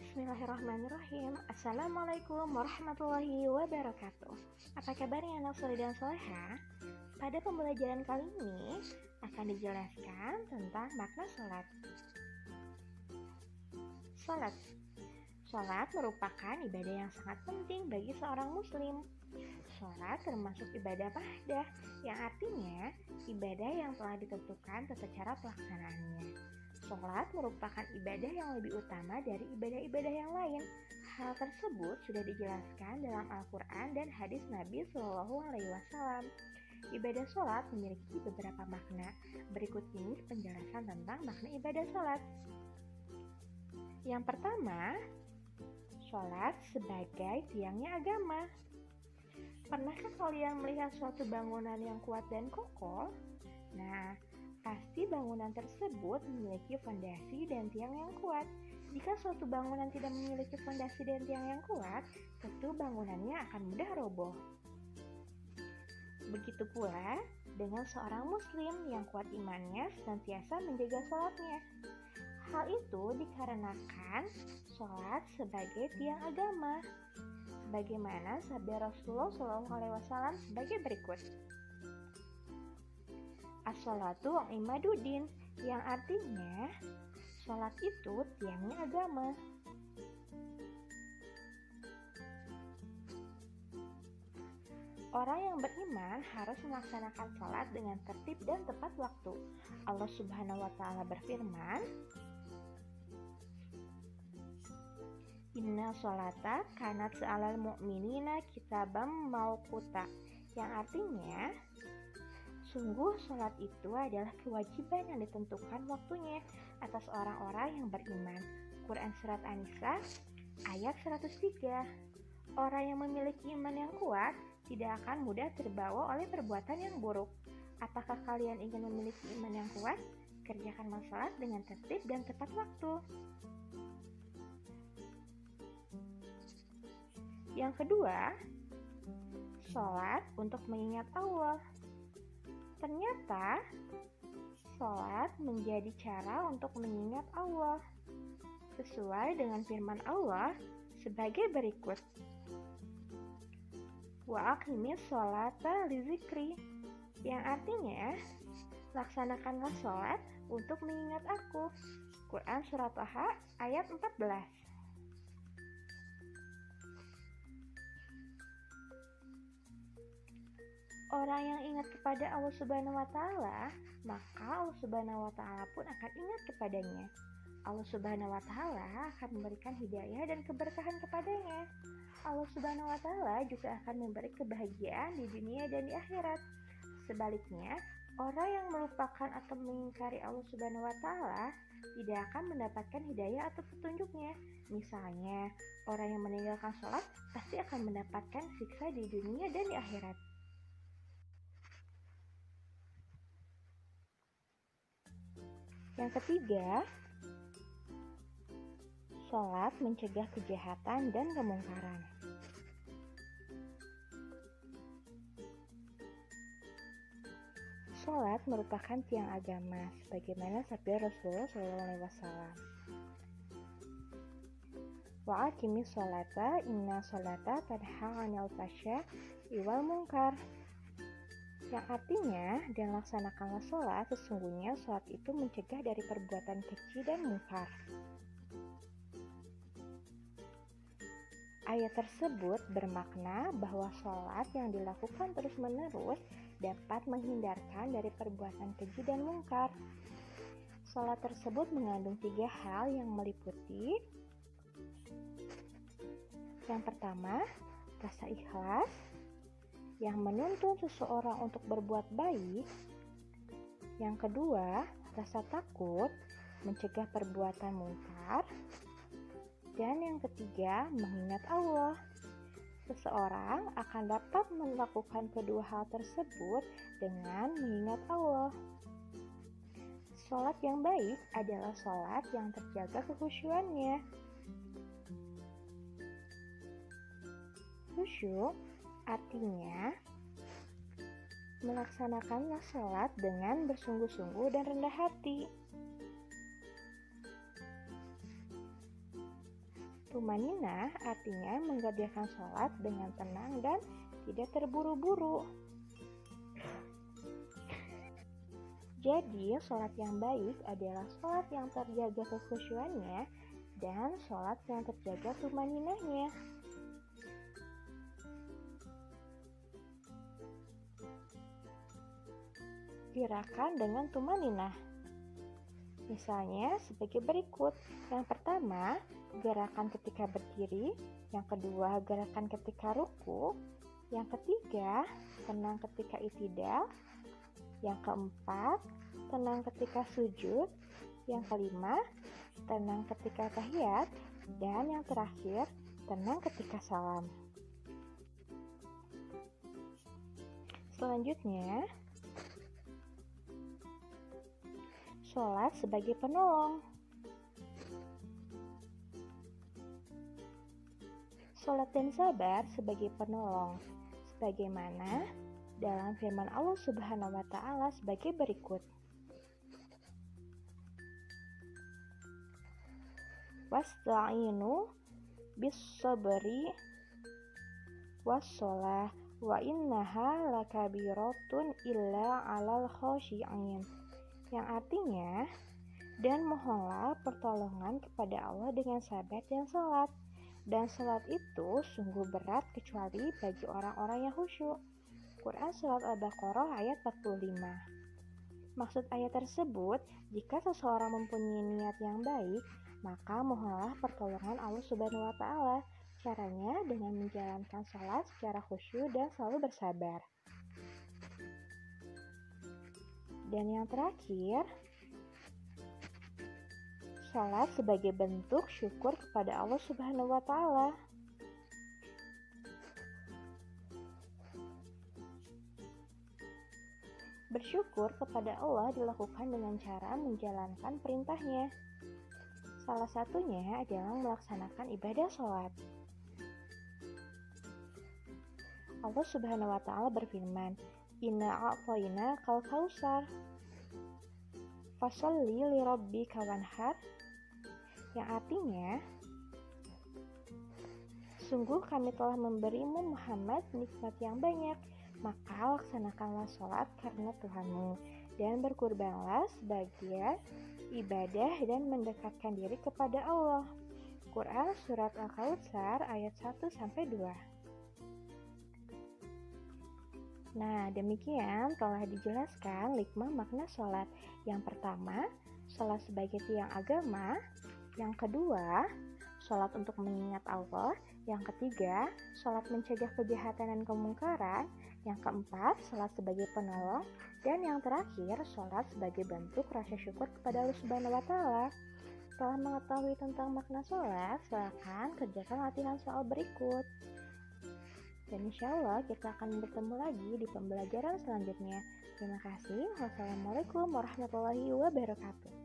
Bismillahirrahmanirrahim. Assalamualaikum warahmatullahi wabarakatuh. Apa kabarnya anak soleh dan soleha? Pada pembelajaran kali ini akan dijelaskan tentang makna sholat. Sholat merupakan ibadah yang sangat penting bagi seorang muslim. Sholat termasuk ibadah wahdah, yang artinya ibadah yang telah ditentukan tata cara pelaksanaannya. Sholat merupakan ibadah yang lebih utama dari ibadah-ibadah yang lain. Hal tersebut sudah dijelaskan dalam Al-Quran dan hadis Nabi Shallallahu Alaihi Wasallam. Ibadah sholat memiliki beberapa makna. Berikut ini penjelasan tentang makna ibadah sholat. Yang pertama, sholat sebagai tiangnya agama. Pernahkah kalian melihat suatu bangunan yang kuat dan kokoh? Nah, pasti bangunan tersebut memiliki fondasi dan tiang yang kuat. Jika suatu bangunan tidak memiliki fondasi dan tiang yang kuat, tentu bangunannya akan mudah roboh. Begitu pula dengan seorang muslim yang kuat imannya senantiasa menjaga sholatnya. Hal itu dikarenakan sholat sebagai tiang agama. Bagaimana sabda Rasulullah SAW sebagai berikut. As-sholatu imaduddin, yang artinya sholat itu tiangnya agama. Orang yang beriman harus melaksanakan sholat dengan tertib dan tepat waktu. Allah Subhanahu wa Ta'ala berfirman, Inna sholata kanat se'alal mu'minina kitabam mauquta, yang artinya sungguh sholat itu adalah kewajiban yang ditentukan waktunya atas orang-orang yang beriman. Quran Surat An-Nisa ayat 103. Orang yang memiliki iman yang kuat tidak akan mudah terbawa oleh perbuatan yang buruk. Apakah kalian ingin memiliki iman yang kuat? Kerjakan sholat dengan tertib dan tepat waktu. Yang kedua, sholat untuk mengingat Allah. Ternyata, sholat menjadi cara untuk mengingat Allah. Sesuai dengan firman Allah sebagai berikut. Wa aqimis sholata lizikri, yang artinya, laksanakanlah sholat untuk mengingat aku. Quran Surat Taha ayat 14. Orang yang ingat kepada Allah Subhanahu wa Ta'ala, maka Allah Subhanahu wa Ta'ala pun akan ingat kepadanya. Allah Subhanahu wa Ta'ala akan memberikan hidayah dan keberkahan kepadanya. Allah Subhanahu wa Ta'ala juga akan memberi kebahagiaan di dunia dan di akhirat. Sebaliknya, orang yang melupakan atau mengingkari Allah Subhanahu wa Ta'ala tidak akan mendapatkan hidayah atau petunjuknya. Misalnya, orang yang meninggalkan sholat pasti akan mendapatkan siksa di dunia dan di akhirat. Yang ketiga, sholat mencegah kejahatan dan kemungkaran. Sholat merupakan tiang agama, sebagaimana sabda Rasulullah SAW. Wa aqimis sholata inna sholata tanha 'anil fahsya'i wal munkar. Yang artinya, dan laksanakanlah sholat, sesungguhnya sholat itu mencegah dari perbuatan keji dan mungkar. Ayat tersebut bermakna bahwa sholat yang dilakukan terus-menerus dapat menghindarkan dari perbuatan keji dan mungkar. Sholat tersebut mengandung 3 hal yang meliputi. Yang pertama, rasa ikhlas yang menuntun seseorang untuk berbuat baik. Yang kedua, rasa takut mencegah perbuatan mungkar. Dan yang ketiga, mengingat Allah. Seseorang akan dapat melakukan kedua hal tersebut dengan mengingat Allah. Sholat yang baik adalah sholat yang terjaga kekhusyuannya. Khusyuk artinya melaksanakanlah sholat dengan bersungguh-sungguh dan rendah hati. Tumaninah artinya mengerjakan sholat dengan tenang dan tidak terburu-buru. Jadi, sholat yang baik adalah sholat yang terjaga kekhusyuannya dan sholat yang terjaga tumaninahnya. Gerakan dengan tumaninah. Misalnya sebagai berikut. Yang pertama, gerakan ketika berdiri. Yang kedua, gerakan ketika ruku. Yang ketiga, tenang ketika i'tidal. Yang keempat, tenang ketika sujud. Yang kelima, tenang ketika tahiyat. Dan yang terakhir, tenang ketika salam. Selanjutnya, sholat sebagai penolong. Sholat dan sabar sebagai penolong, sebagaimana dalam firman Allah Subhanahu wa Ta'ala sebagai berikut. Wasta'inu bis-sabri was-shalah wa innaha lakabiratun illa 'alal khashi'in. Yang artinya, dan mohonlah pertolongan kepada Allah dengan sabar dan salat. Dan salat itu sungguh berat kecuali bagi orang-orang yang khusyuk. Quran Surat Al-Baqarah ayat 45. Maksud ayat tersebut, jika seseorang mempunyai niat yang baik, maka mohonlah pertolongan Allah Subhanahu wa Ta'ala. Caranya dengan menjalankan salat secara khusyuk dan selalu bersabar. Dan yang terakhir, salat sebagai bentuk syukur kepada Allah Subhanahu wa Ta'ala. Bersyukur kepada Allah dilakukan dengan cara menjalankan perintahnya. Salah satunya adalah melaksanakan ibadah salat. Allah Subhanahu wa Ta'ala berfirman, Inna a'tayna kal kausar fasalli li rabbika wanhar, yang artinya, sungguh kami telah memberimu Muhammad nikmat yang banyak, maka laksanakanlah sholat karena Tuhanmu dan berkurbanlah sebagai ibadah dan mendekatkan diri kepada Allah. Quran Surat Al-Kautsar ayat 1-2. Nah, demikian telah dijelaskan 5 makna sholat. Yang pertama, sholat sebagai tiang agama. Yang kedua, sholat untuk mengingat Allah. Yang ketiga, sholat mencegah kejahatan dan kemungkaran. Yang keempat, sholat sebagai penolong. Dan yang terakhir, sholat sebagai bentuk rasa syukur kepada Allah Subhanahu wa Ta'ala. Setelah mengetahui tentang makna sholat, silakan kerjakan latihan soal berikut. Dan insya Allah kita akan bertemu lagi di pembelajaran selanjutnya. Terima kasih. Wassalamualaikum warahmatullahi wabarakatuh.